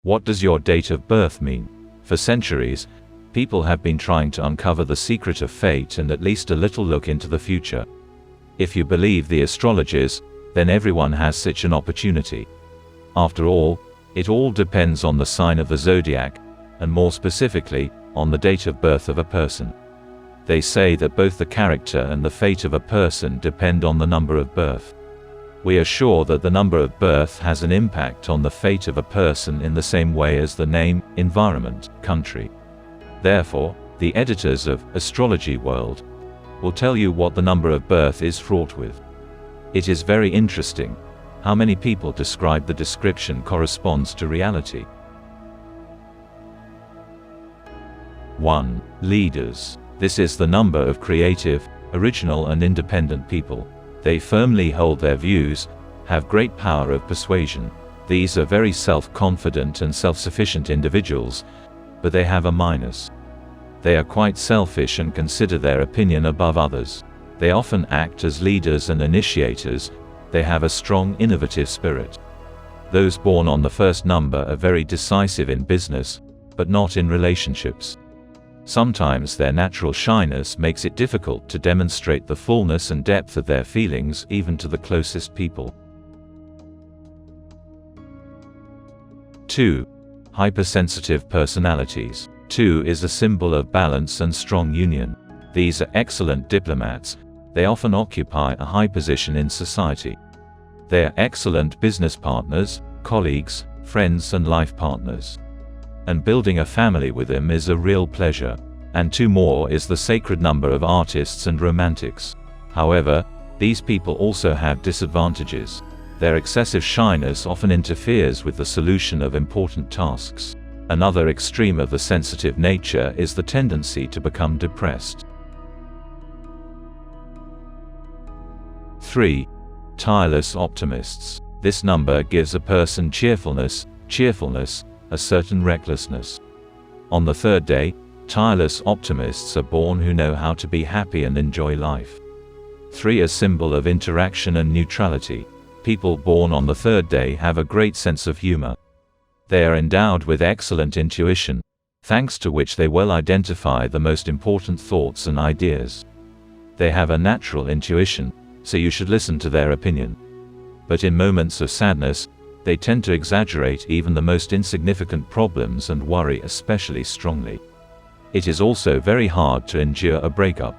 What does your date of birth mean? For centuries, people have been trying to uncover the secret of fate and at least a little look into the future. If you believe the astrologers, then everyone has such an opportunity. After all, it all depends on the sign of the zodiac, and more specifically, on the date of birth of a person. They say that both the character and the fate of a person depend on the number of birth. We are sure that the number of birth has an impact on the fate of a person in the same way as the name, environment, country. Therefore, the editors of Astrology World will tell you what the number of birth is fraught with. It is very interesting how many people describe the description corresponds to reality. 1. Leaders. This is the number of creative, original and independent people. They firmly hold their views, have great power of persuasion. These are very self-confident and self-sufficient individuals, but they have a minus. They are quite selfish and consider their opinion above others. They often act as leaders and initiators. They have a strong innovative spirit. Those born on the first number are very decisive in business, but not in relationships. Sometimes their natural shyness makes it difficult to demonstrate the fullness and depth of their feelings even to the closest people. 2. Hypersensitive personalities. 2 is a symbol of balance and strong union. These are excellent diplomats. They often occupy a high position in society. They are excellent business partners, colleagues, friends and life partners. And building a family with them is a real pleasure. And 2 more is the sacred number of artists and romantics. However, these people also have disadvantages. Their excessive shyness often interferes with the solution of important tasks. Another extreme of the sensitive nature is the tendency to become depressed. 3. Tireless optimists. This number gives a person cheerfulness, a certain recklessness. On the 3rd day, tireless optimists are born who know how to be happy and enjoy life. 3 a symbol of interaction and neutrality. People born on the 3rd day have a great sense of humor. They are endowed with excellent intuition, thanks to which they well identify the most important thoughts and ideas. They have a natural intuition, so you should listen to their opinion. But in moments of sadness, they tend to exaggerate even the most insignificant problems and worry especially strongly. It is also very hard to endure a breakup.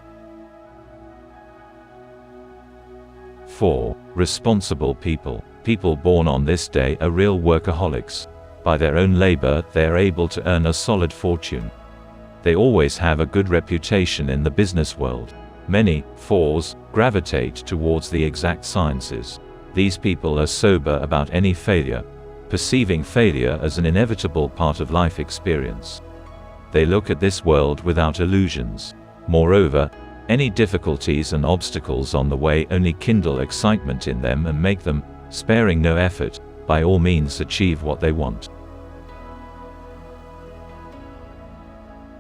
4. Responsible people. People born on this day are real workaholics. By their own labor, they are able to earn a solid fortune. They always have a good reputation in the business world. Many 4s gravitate towards the exact sciences. These people are sober about any failure, perceiving failure as an inevitable part of life experience. They look at this world without illusions. Moreover, any difficulties and obstacles on the way only kindle excitement in them and make them, sparing no effort, by all means achieve what they want.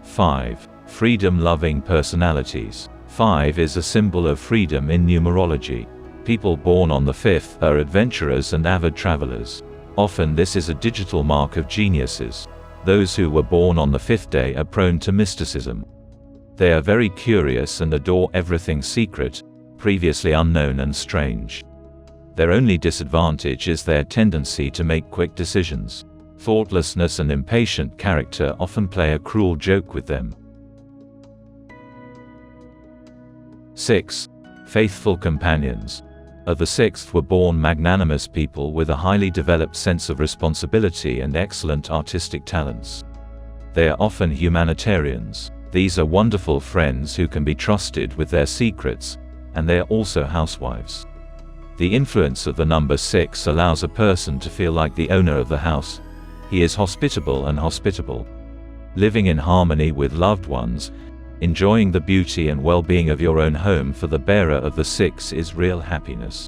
5. Freedom-loving personalities. 5 is a symbol of freedom in numerology. People born on the 5th are adventurers and avid travelers. Often this is a digital mark of geniuses. Those who were born on the 5th day are prone to mysticism. They are very curious and adore everything secret, previously unknown and strange. Their only disadvantage is their tendency to make quick decisions. Thoughtlessness and impatient character often play a cruel joke with them. 6. Faithful companions. Of the 6th were born magnanimous people with a highly developed sense of responsibility and excellent artistic talents. They are often humanitarians. These are wonderful friends who can be trusted with their secrets, and they are also housewives. The influence of the number 6 allows a person to feel like the owner of the house. He is hospitable and hospitable. Living in harmony with loved ones, enjoying the beauty and well-being of your own home for the bearer of the 6 is real happiness.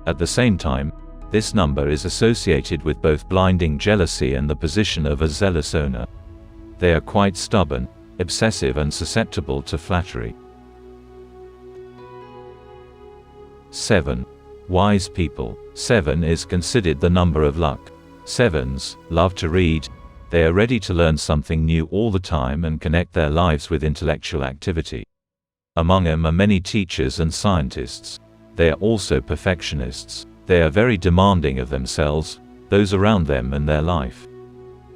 At the same time, this number is associated with both blinding jealousy and the position of a zealous owner. They are quite stubborn, obsessive and susceptible to flattery. 7. Wise people. 7 is considered the number of luck. 7s love to read. They are ready to learn something new all the time and connect their lives with intellectual activity. Among them are many teachers and scientists. They are also perfectionists. They are very demanding of themselves, those around them and their life.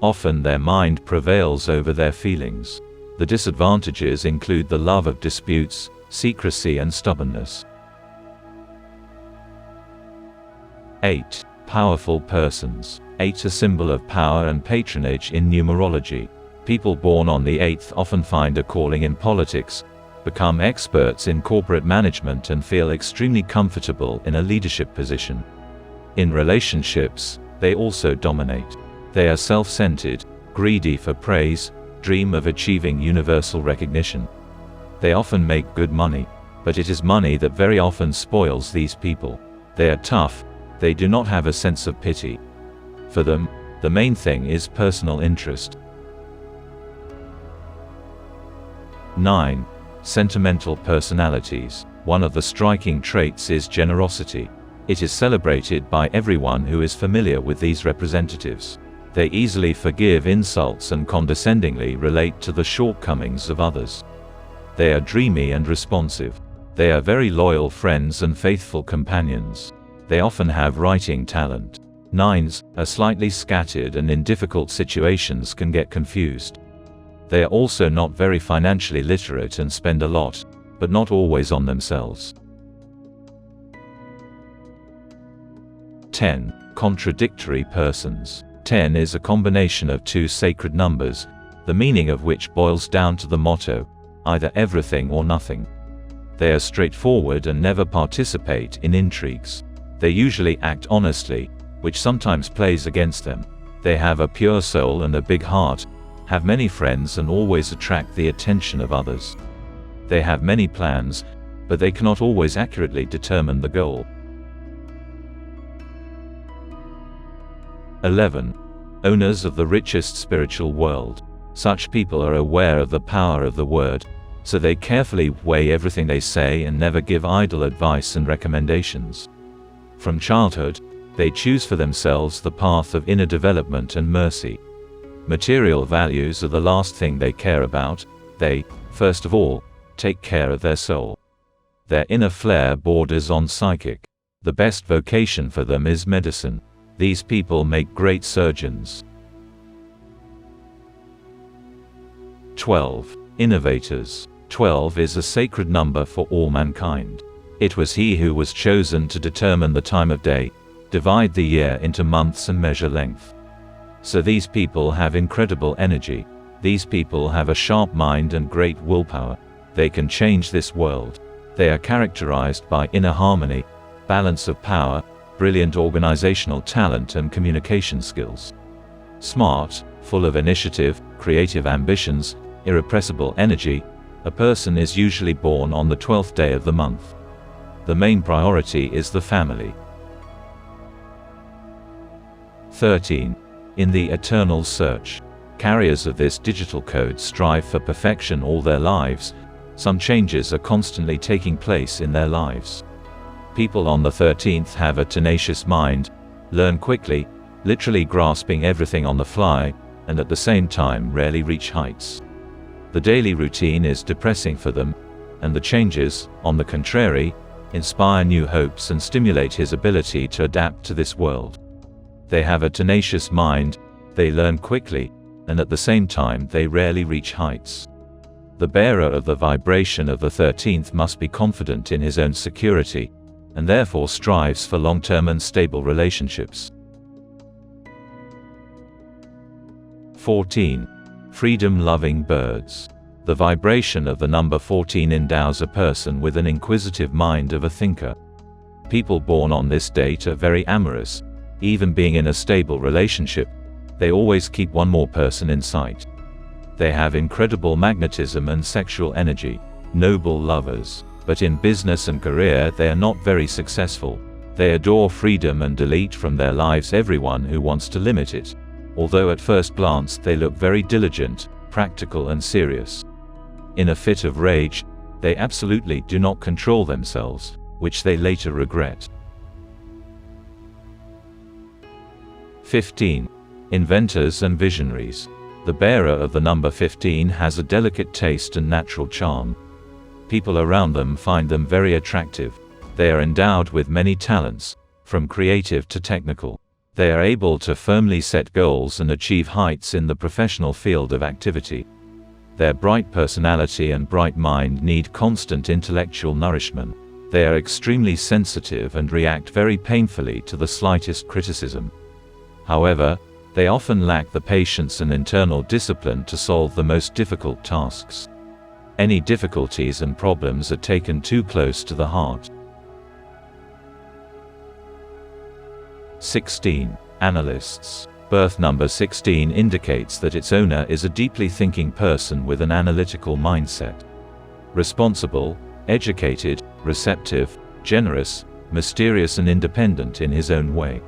Often their mind prevails over their feelings. The disadvantages include the love of disputes, secrecy and stubbornness. 8. Powerful persons. 8 a symbol of power and patronage in numerology. People born on the 8th often find a calling in politics, become experts in corporate management and feel extremely comfortable in a leadership position. In relationships, they also dominate. They are self-centered, greedy for praise, dream of achieving universal recognition. They often make good money, but it is money that very often spoils these people. They are tough, they do not have a sense of pity. For them, the main thing is personal interest. 9. Sentimental personalities. One of the striking traits is generosity. It is celebrated by everyone who is familiar with these representatives. They easily forgive insults and condescendingly relate to the shortcomings of others. They are dreamy and responsive. They are very loyal friends and faithful companions. They often have writing talent. 9s are slightly scattered and in difficult situations can get confused. They are also not very financially literate and spend a lot, but not always on themselves. 10. Contradictory persons. 10 is a combination of two sacred numbers, the meaning of which boils down to the motto, either everything or nothing. They are straightforward and never participate in intrigues. They usually act honestly, which sometimes plays against them. They have a pure soul and a big heart, have many friends and always attract the attention of others. They have many plans, but they cannot always accurately determine the goal. 11. Owners of the richest spiritual world. Such people are aware of the power of the word, so they carefully weigh everything they say and never give idle advice and recommendations. From childhood, they choose for themselves the path of inner development and mercy. Material values are the last thing they care about. They, first of all, take care of their soul. Their inner flair borders on psychic. The best vocation for them is medicine. These people make great surgeons. 12. Innovators. 12 is a sacred number for all mankind. It was he who was chosen to determine the time of day, divide the year into months and measure length. So these people have incredible energy. These people have a sharp mind and great willpower. They can change this world. They are characterized by inner harmony, balance of power, brilliant organizational talent and communication skills. Smart, full of initiative, creative ambitions, irrepressible energy, a person is usually born on the 12th day of the month. The main priority is the family. 13. In the eternal search. Carriers of this digital code strive for perfection all their lives. Some changes are constantly taking place in their lives. People on the 13th have a tenacious mind, learn quickly, literally grasping everything on the fly, and at the same time rarely reach heights. The daily routine is depressing for them, and the changes, on the contrary, inspire new hopes and stimulate his ability to adapt to this world. They have a tenacious mind, they learn quickly, and at the same time they rarely reach heights. The bearer of the vibration of the 13th must be confident in his own security, and therefore strives for long-term and stable relationships. 14. Freedom-loving birds. The vibration of the number 14 endows a person with an inquisitive mind of a thinker. People born on this date are very amorous. Even being in a stable relationship, they always keep one more person in sight. They have incredible magnetism and sexual energy. Noble lovers. But in business and career they are not very successful. They adore freedom and delete from their lives everyone who wants to limit it. Although at first glance they look very diligent, practical and serious. In a fit of rage, they absolutely do not control themselves, which they later regret. 15. Inventors and visionaries. The bearer of the number 15 has a delicate taste and natural charm. People around them find them very attractive. They are endowed with many talents, from creative to technical. They are able to firmly set goals and achieve heights in the professional field of activity. Their bright personality and bright mind need constant intellectual nourishment. They are extremely sensitive and react very painfully to the slightest criticism. However, they often lack the patience and internal discipline to solve the most difficult tasks. Any difficulties and problems are taken too close to the heart. 16. Analysts. Birth number 16 indicates that its owner is a deeply thinking person with an analytical mindset. Responsible, educated, receptive, generous, mysterious and independent in his own way.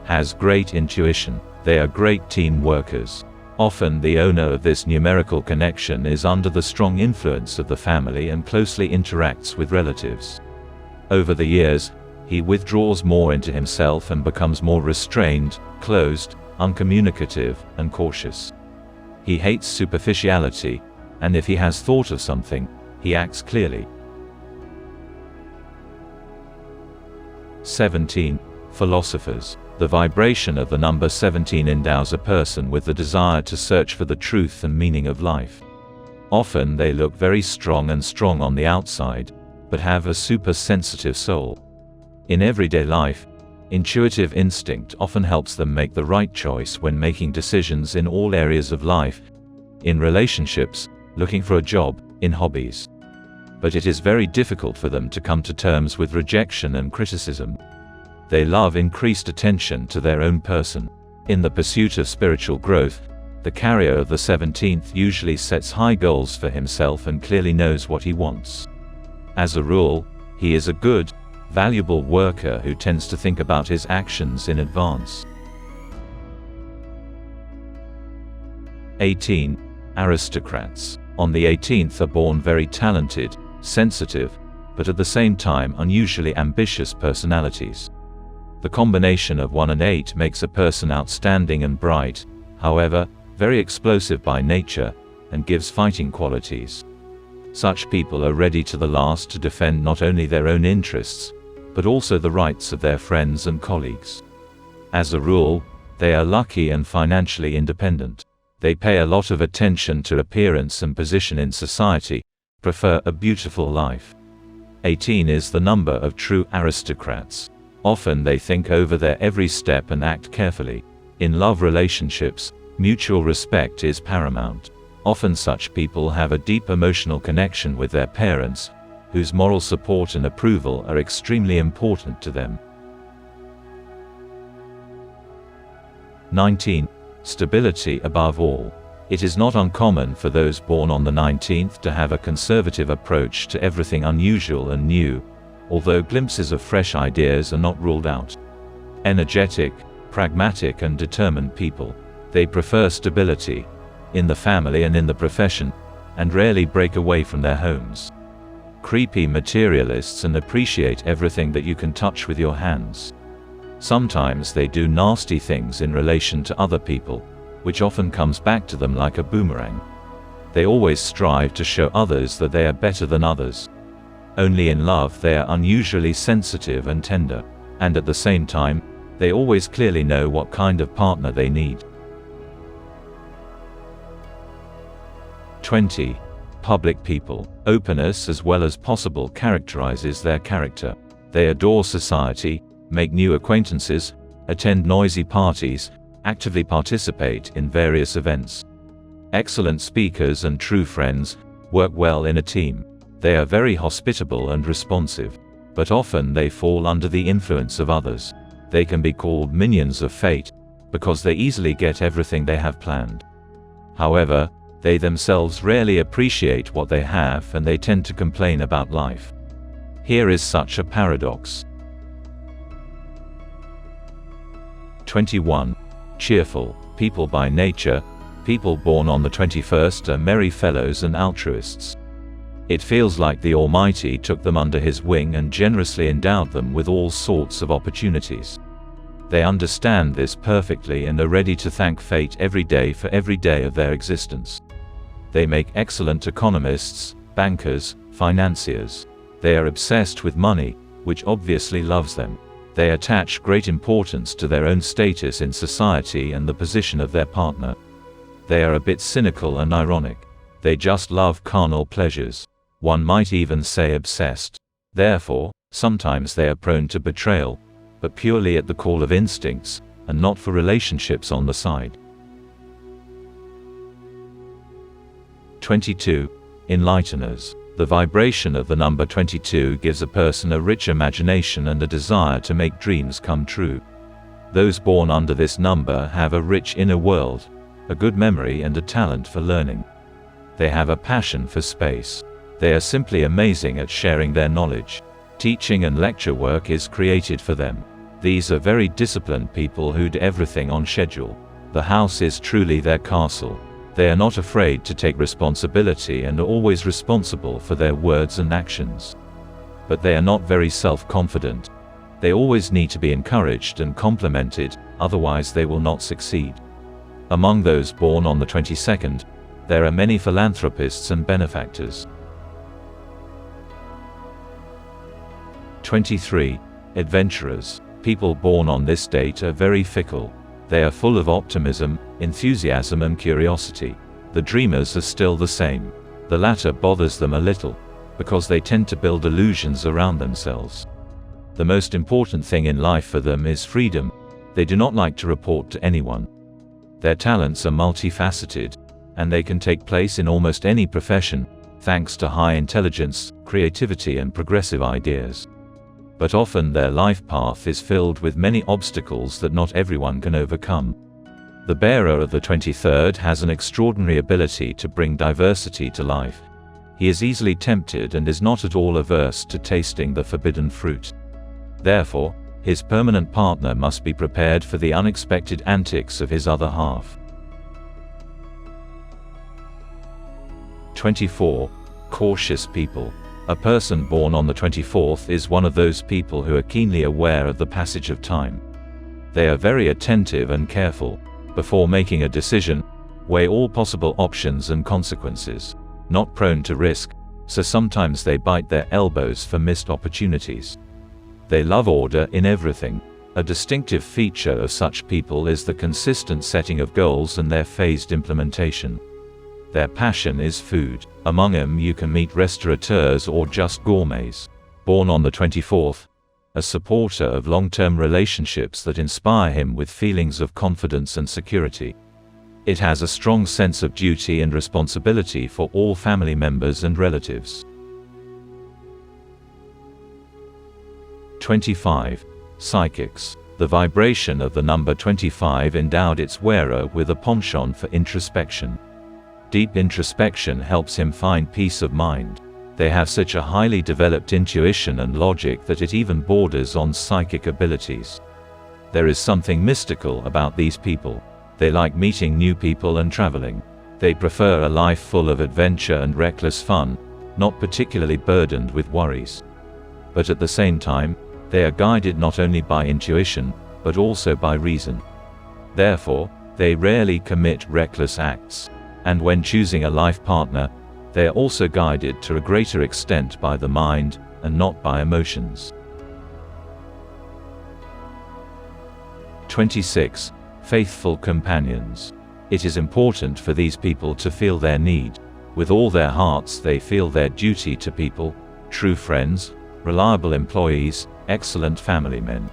Has great intuition. They are great team workers. Often the owner of this numerical connection is under the strong influence of the family and closely interacts with relatives. Over the years, he withdraws more into himself and becomes more restrained, closed, uncommunicative, and cautious. He hates superficiality, and if he has thought of something, he acts clearly. 17. Philosophers. The vibration of the number 17 endows a person with the desire to search for the truth and meaning of life. Often they look very strong on the outside, but have a super sensitive soul. In everyday life, intuitive instinct often helps them make the right choice when making decisions in all areas of life, in relationships, looking for a job, in hobbies. But it is very difficult for them to come to terms with rejection and criticism. They love increased attention to their own person. In the pursuit of spiritual growth, the carrier of the 17th usually sets high goals for himself and clearly knows what he wants. As a rule, he is a good, valuable worker who tends to think about his actions in advance. 18. Aristocrats. On the 18th are born very talented, sensitive, but at the same time unusually ambitious personalities. The combination of 1 and 8 makes a person outstanding and bright, however, very explosive by nature, and gives fighting qualities. Such people are ready to the last to defend not only their own interests, but also the rights of their friends and colleagues. As a rule, they are lucky and financially independent. They pay a lot of attention to appearance and position in society, prefer a beautiful life. 18 is the number of true aristocrats. Often they think over their every step and act carefully. In love relationships, mutual respect is paramount. Often such people have a deep emotional connection with their parents, whose moral support and approval are extremely important to them. 19. Stability above all. It is not uncommon for those born on the 19th to have a conservative approach to everything unusual and new, although glimpses of fresh ideas are not ruled out. Energetic, pragmatic and determined people. They prefer stability, in the family and in the profession, and rarely break away from their homes. Creepy materialists and appreciate everything that you can touch with your hands. Sometimes they do nasty things in relation to other people, which often comes back to them like a boomerang. They always strive to show others that they are better than others. Only in love they are unusually sensitive and tender, and at the same time, they always clearly know what kind of partner they need. 20. Public people. Openness as well as possible characterizes their character. They adore society, make new acquaintances, attend noisy parties, actively participate in various events. Excellent speakers and true friends, work well in a team. They are very hospitable and responsive, but often they fall under the influence of others. They can be called minions of fate, because they easily get everything they have planned. However, they themselves rarely appreciate what they have and they tend to complain about life. Here is such a paradox. 21. Cheerful. People by nature. People born on the 21st are merry fellows and altruists. It feels like the Almighty took them under His wing and generously endowed them with all sorts of opportunities. They understand this perfectly and are ready to thank fate every day for every day of their existence. They make excellent economists, bankers, financiers. They are obsessed with money, which obviously loves them. They attach great importance to their own status in society and the position of their partner. They are a bit cynical and ironic. They just love carnal pleasures. One might even say obsessed. Therefore, sometimes they are prone to betrayal, but purely at the call of instincts, and not for relationships on the side. 22. Enlighteners. The vibration of the number 22 gives a person a rich imagination and a desire to make dreams come true. Those born under this number have a rich inner world, a good memory and a talent for learning. They have a passion for space. They are simply amazing at sharing their knowledge. Teaching and lecture work is created for them. These are very disciplined people who do everything on schedule. The house is truly their castle. They are not afraid to take responsibility and are always responsible for their words and actions. But they are not very self-confident. They always need to be encouraged and complimented, otherwise they will not succeed. Among those born on the 22nd, there are many philanthropists and benefactors. 23. Adventurers. People born on this date are very fickle. They are full of optimism, enthusiasm and curiosity. The dreamers are still the same. The latter bothers them a little, because they tend to build illusions around themselves. The most important thing in life for them is freedom. They do not like to report to anyone. Their talents are multifaceted, and they can take place in almost any profession, thanks to high intelligence, creativity and progressive ideas. But often their life path is filled with many obstacles that not everyone can overcome. The bearer of the 23rd has an extraordinary ability to bring diversity to life. He is easily tempted and is not at all averse to tasting the forbidden fruit. Therefore, his permanent partner must be prepared for the unexpected antics of his other half. 24. Cautious people. A person born on the 24th is one of those people who are keenly aware of the passage of time. They are very attentive and careful. Before making a decision, weigh all possible options and consequences. Not prone to risk, so sometimes they bite their elbows for missed opportunities. They love order in everything. A distinctive feature of such people is the consistent setting of goals and their phased implementation. Their passion is food. Among them you can meet restaurateurs or just gourmets. Born on the 24th, a supporter of long-term relationships that inspire him with feelings of confidence and security. It has a strong sense of duty and responsibility for all family members and relatives. 25. Psychics. The vibration of the number 25 endowed its wearer with a penchant for introspection. Deep introspection helps him find peace of mind. They have such a highly developed intuition and logic that it even borders on psychic abilities. There is something mystical about these people. They like meeting new people and traveling. They prefer a life full of adventure and reckless fun, not particularly burdened with worries. But at the same time, they are guided not only by intuition, but also by reason. Therefore, they rarely commit reckless acts. And when choosing a life partner, they are also guided to a greater extent by the mind, and not by emotions. 26. Faithful companions. It is important for these people to feel their need. With all their hearts they feel their duty to people, true friends, reliable employees, excellent family men.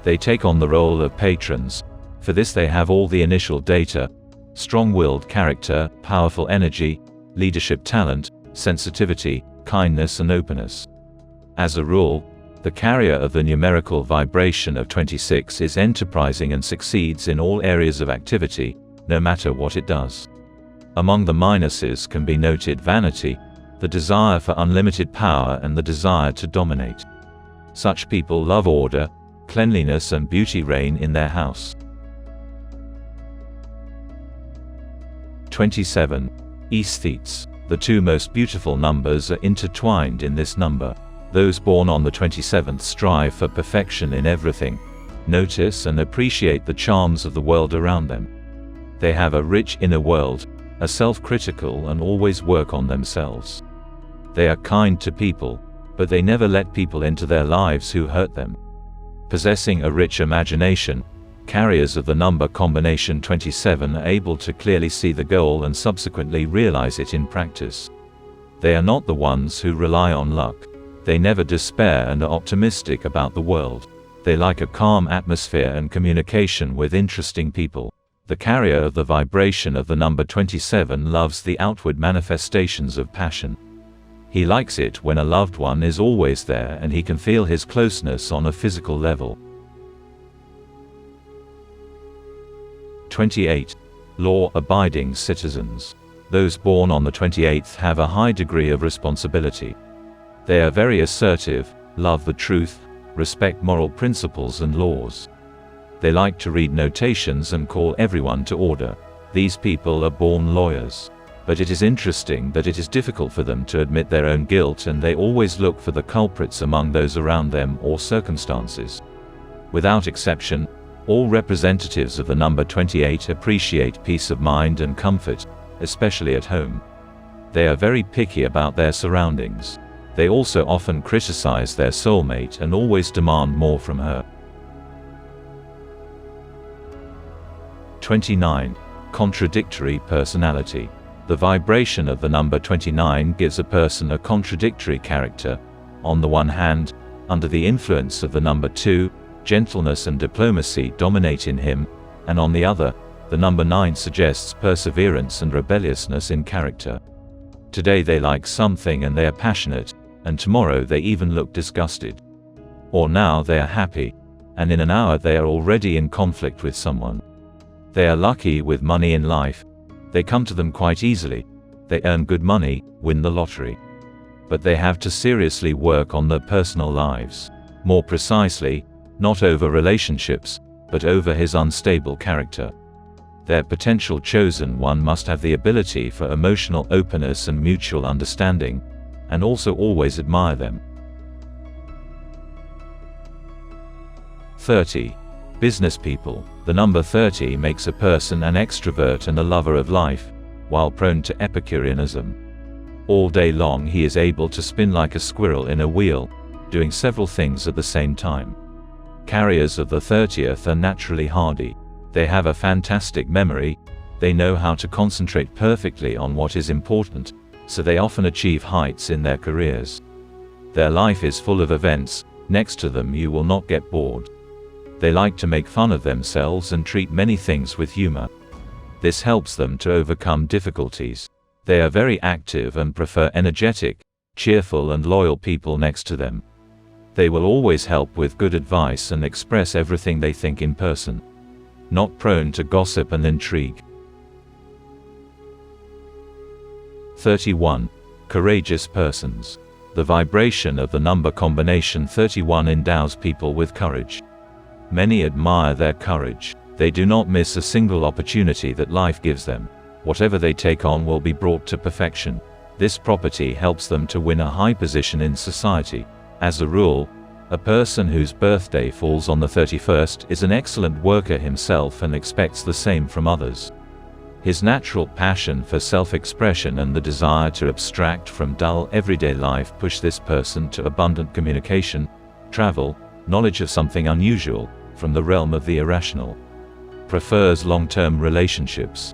They take on the role of patrons. For this they have all the initial data: strong-willed character, powerful energy, leadership talent, sensitivity, kindness and openness. As a rule, the carrier of the numerical vibration of 26 is enterprising and succeeds in all areas of activity, no matter what it does. Among the minuses can be noted vanity, the desire for unlimited power and the desire to dominate. Such people love order, cleanliness and beauty reign in their house. 27. Aesthetes. The two most beautiful numbers are intertwined in this number. Those born on the 27th strive for perfection in everything. notice and appreciate the charms of the world around them. They have a rich inner world, are self-critical and always work on themselves. They are kind to people, but they never let people into their lives who hurt them. Possessing a rich imagination, carriers of the number combination 27 are able to clearly see the goal and subsequently realize it in practice. They are not the ones who rely on luck. They never despair and are optimistic about the world. They like a calm atmosphere and communication with interesting people. The carrier of the vibration of the number 27 loves the outward manifestations of passion. He likes it when a loved one is always there and he can feel his closeness on a physical level. 28. Law-abiding citizens. Those born on the 28th have a high degree of responsibility. They are very assertive, love the truth, respect moral principles and laws. They like to read notations and call everyone to order. These people are born lawyers. But it is interesting that it is difficult for them to admit their own guilt, and they always look for the culprits among those around them or circumstances. Without exception, all representatives of the number 28 appreciate peace of mind and comfort, especially at home. They are very picky about their surroundings. They also often criticize their soulmate and always demand more from her. 29. Contradictory personality. The vibration of the number 29 gives a person a contradictory character. On the one hand, under the influence of the number 2, gentleness and diplomacy dominate in him, and on the other, the number 9 suggests perseverance and rebelliousness in character. Today they like something and they are passionate, and tomorrow they even look disgusted. Or now they are happy, and in an hour they are already in conflict with someone. They are lucky with money in life. They come to them quite easily. They earn good money, win the lottery. But they have to seriously work on their personal lives. More precisely, not over relationships, but over his unstable character. Their potential chosen one must have the ability for emotional openness and mutual understanding, and also always admire them. 30. Business people. The number 30 makes a person an extrovert and a lover of life, while prone to Epicureanism. All day long he is able to spin like a squirrel in a wheel, doing several things at the same time. Carriers of the 30th are naturally hardy. They have a fantastic memory. They know how to concentrate perfectly on what is important, so they often achieve heights in their careers. Their life is full of events. Next to them you will not get bored. They like to make fun of themselves and treat many things with humor. This helps them to overcome difficulties. They are very active and prefer energetic, cheerful and loyal people next to them. They will always help with good advice and express everything they think in person. Not prone to gossip and intrigue. 31. Courageous persons. The vibration of the number combination 31 endows people with courage. Many admire their courage. They do not miss a single opportunity that life gives them. Whatever they take on will be brought to perfection. This property helps them to win a high position in society. As a rule, a person whose birthday falls on the 31st is an excellent worker himself and expects the same from others. His natural passion for self-expression and the desire to abstract from dull everyday life push this person to abundant communication, travel, knowledge of something unusual, from the realm of the irrational. Prefers long-term relationships.